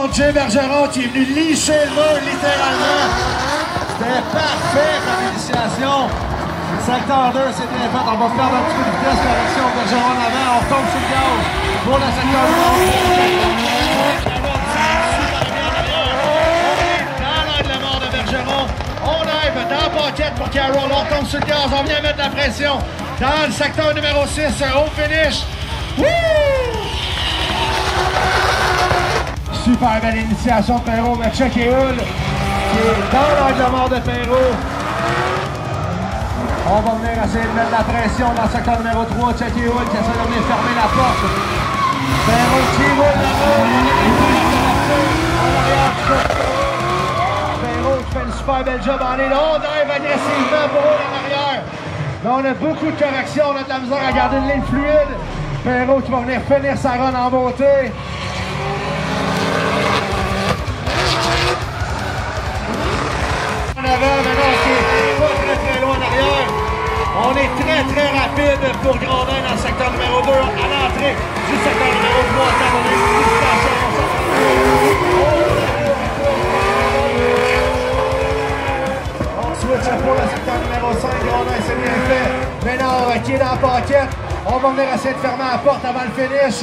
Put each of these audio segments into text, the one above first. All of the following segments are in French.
contre Jay Bergeron qui est venu licher le mur littéralement. C'était parfait comme initiation. Secteur 2, c'est bien fait. On va perdre un petit peu de vitesse. Correction, Bergeron en avant. On retombe sur le gaz pour le secteur 2. Dans l'angle mort de Bergeron. On arrive dans la banquette pour Carroll. On retombe sur le gaz. On vient mettre la pression dans le secteur numéro 6. Au finish. Woo! Super belle initiation de Perrault, mais Chuck et Hull qui est dans l'angle mort de Perrault. On va venir essayer de mettre la pression dans le secteur numéro 3. Chuck et Hull qui essaie de venir fermer la porte. Perrault qui roule là-bas. Perrault qui fait une super belle job en ligne. On drive agressivement pour Hull en arrière. Là, on a beaucoup de corrections. On a de la misère à garder une ligne fluide. Perrault qui va venir finir sa run en beauté. Maintenant, c'est pas très loin en arrière. On est très rapide pour Grondin dans le secteur numéro 2 à l'entrée du secteur numéro 3. On a une on switch pour le secteur numéro 5. Grondin, c'est bien fait. Maintenant, qui est dans la paquette. On va venir essayer de fermer la porte avant le finish.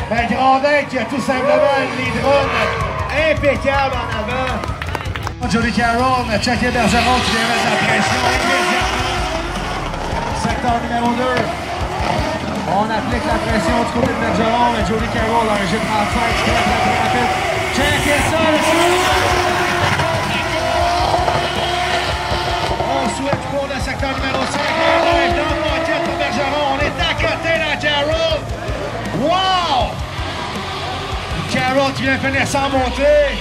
Mais Grondin qui a tout simplement une lead run impeccable en avant. Jody Carroll, Chuck et Bergeron qui vient mettre la pression immédiatement. Secteur numéro 2. On applique la pression du côté de Bergeron, mais Jody Carroll a un G35 très rapide. Checkez ça, on switch pour le secteur numéro 5. On arrive dans la banquette pour Bergeron. On est à côté de Carroll. Wow! Carroll qui vient finir sans monter.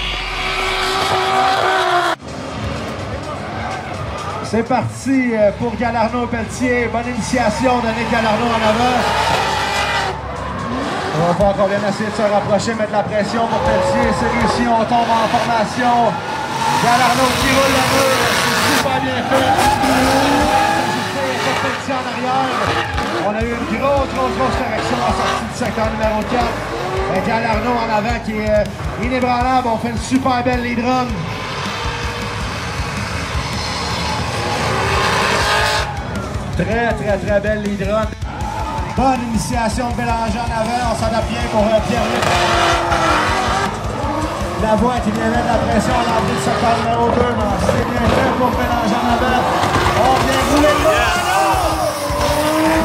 C'est parti pour Galarneau-Pelletier. Bonne initiation de Nick Galarneau en avant. On va voir qu'on vient essayer de se rapprocher, mettre la pression pour Pelletier. C'est réussi, on tombe en formation. Galarneau qui roule le mur. C'est super bien fait. Pelletier en arrière. On a eu une grosse correction en sortie du secteur numéro 4. Galarneau en avant qui est inébranlable. On fait une super belle lead run. Très belle lead run. Bonne initiation de Bélanger en avant. On s'adapte bien pour Pierre-Luc. La voix qui vient mettre la pression à l'entrée du secteur numéro 2. C'est bien fait pour Bélanger en avant. On vient rouler le bas.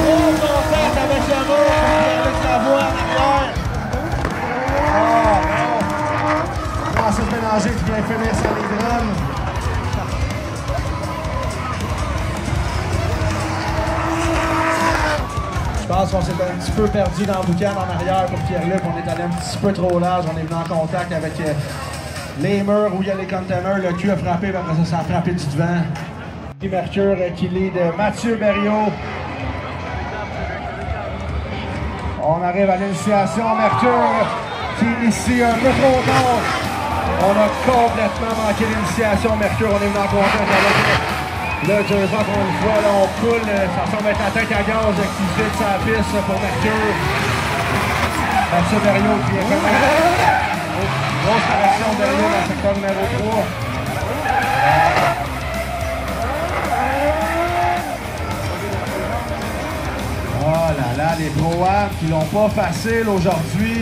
Gros contact avec le mur. Pierre-Luc Lavoie en arrière. Francis Bélanger qui vient finir sa lead run. Je pense qu'on s'est un petit peu perdu dans le boucan en arrière pour Pierre-Luc. On est allé un petit peu trop large. On est venu en contact avec les murs où il y a les containers. Le cul a frappé, mais après ça a frappé du devant. Mercure qui lead Mathieu Berriot. On arrive à l'initiation. Mercure qui initie un peu trop tard. On a complètement manqué l'initiation. Mercure, on est venu en contact avec là, encore une fois, là, on coule, ça semble être la tête à gaz qui vide sa piste pour Mercure. Mathieu Berriot qui est vraiment grosse correction de Berriot dans le secteur numéro 3. Oh là là, les Pro-Am qui l'ont pas facile aujourd'hui.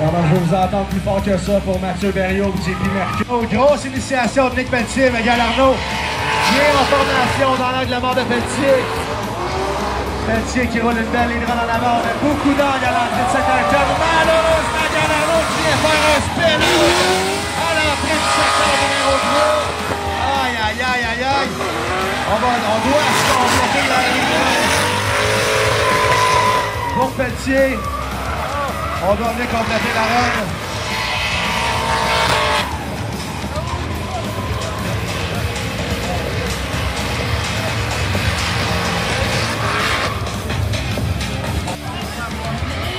Alors, je vais vous entendre plus fort que ça pour Mathieu Berriot et JP Mercure. Grosse initiation de Nick Pelletier, mais Galarneau vient en formation dans l'angle mort de Pelletier. Pelletier qui roule une belle ligne en avant. On a beaucoup d'angles à l'entrée de secteur 4. Malheureusement, Galarneau qui vient faire un spin à l'entrée du secteur numéro 3. Aïe. On doit se compléter la ligne. Pour Pelletier. On doit venir compléter la run.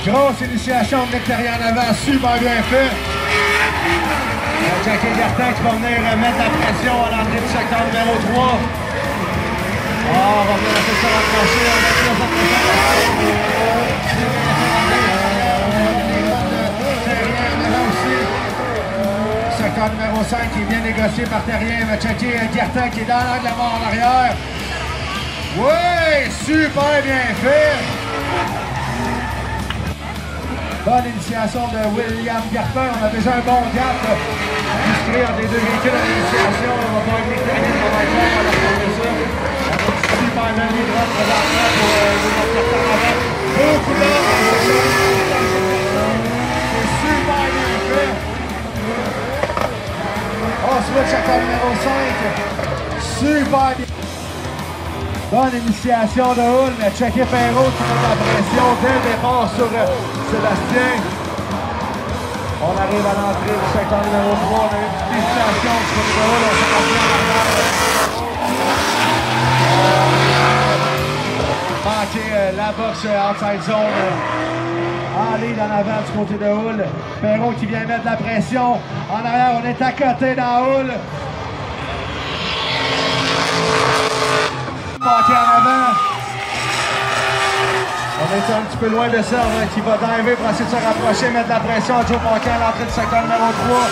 Grosse initiation de l'extérieur en avant, super bien fait. Jackie Gartin qui va venir mettre la pression à l'entrée du secteur numéro 3. On va venir essayer de se rapprocher. On va essayer de se rapprocher. Secteur numéro 5 qui est bien négocié par Terrien. Va checker Guertin qui est dans l'angle mort en arrière. Oui, super bien fait. Bonne initiation de William Guertin. On a déjà un bon gap discret entre les deux véhicules à l'initiation. On va voir une technique qui va être bon pour la faire ça. Super bien les droits présentement pour notre Guertin en avant. Beaucoup d'or. C'est super bien fait. On switch secteur numéro 5. Super bien. Bonne initiation de Hull, mais checker Perrault qui met la pression dès le départ sur Sébastien. On arrive à l'entrée du secteur numéro 3. On a une petite initiation du côté de Hull. On s'est rendu en arrière. Manqué la boxe outside zone. En lead en avant du côté de Hull. Perrault qui vient mettre la pression. En arrière, on est à côté dans Hull. Manqué en avant. On est un petit peu loin de ça, qui va diver pour essayer de se rapprocher, mettre la pression à Joe Paquin à l'entrée du secteur numéro 3.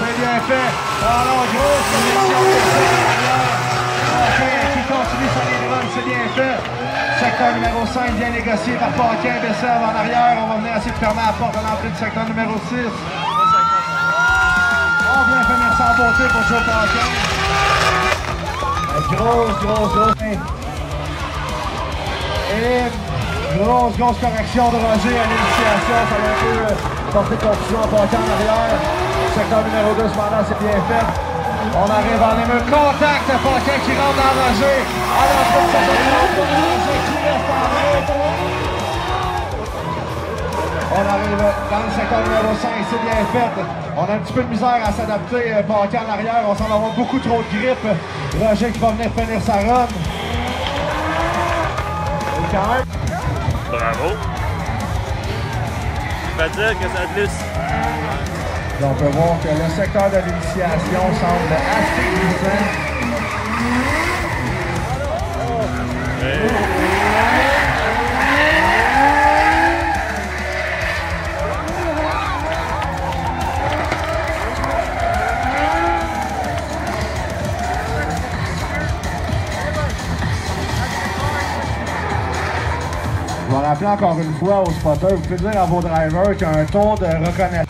C'est bien fait. Alors, grosse connexion de ça en arrière. Paquin qui continue son run, c'est bien fait. Secteur numéro 5 bien négocié par Paquin, Besserve en arrière. On va venir essayer de fermer la porte à l'entrée du secteur numéro 6. On vient finir sans beauté pour Joe Paquin. Grosse. Et grosse correction de Roger à l'initiation. Ça va un peu porter confusion en partant en arrière. Secteur numéro 2, cependant, c'est bien fait. On arrive en émeute. Contact, Paquin qui rentre dans Roger. À l'entrée de secteur numéro 2, Roger qui reste en route. On arrive dans le secteur numéro 5, c'est bien fait. On a un petit peu de misère à s'adapter. Paquin en arrière, on semble avoir beaucoup trop de grippe. Roger qui va venir finir sa run. Et quand même. Bravo. Je peux dire que ça glisse. On peut voir que le secteur de l'initiation semble assez glissant. Je vais rappeler encore une fois aux spotters, vous pouvez dire à vos drivers qu'il y a un tour de reconnaissance.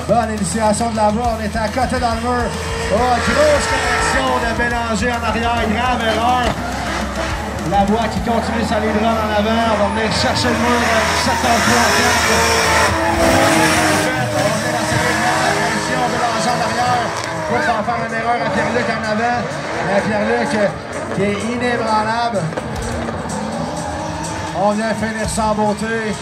Bonne initiation de la voie, on était à côté dans le mur. Oh, grosse connexion de Bélanger en arrière, grave erreur. La voie qui continue sa lead run en avant, on va venir chercher le mur du secteur 3 en 4. On va venir essayer de mettre la pression de Bélanger en arrière pour faire une erreur à Pierre-Luc en avant. Mais Pierre-Luc qui est inébranlable. On vient finir sans beauté.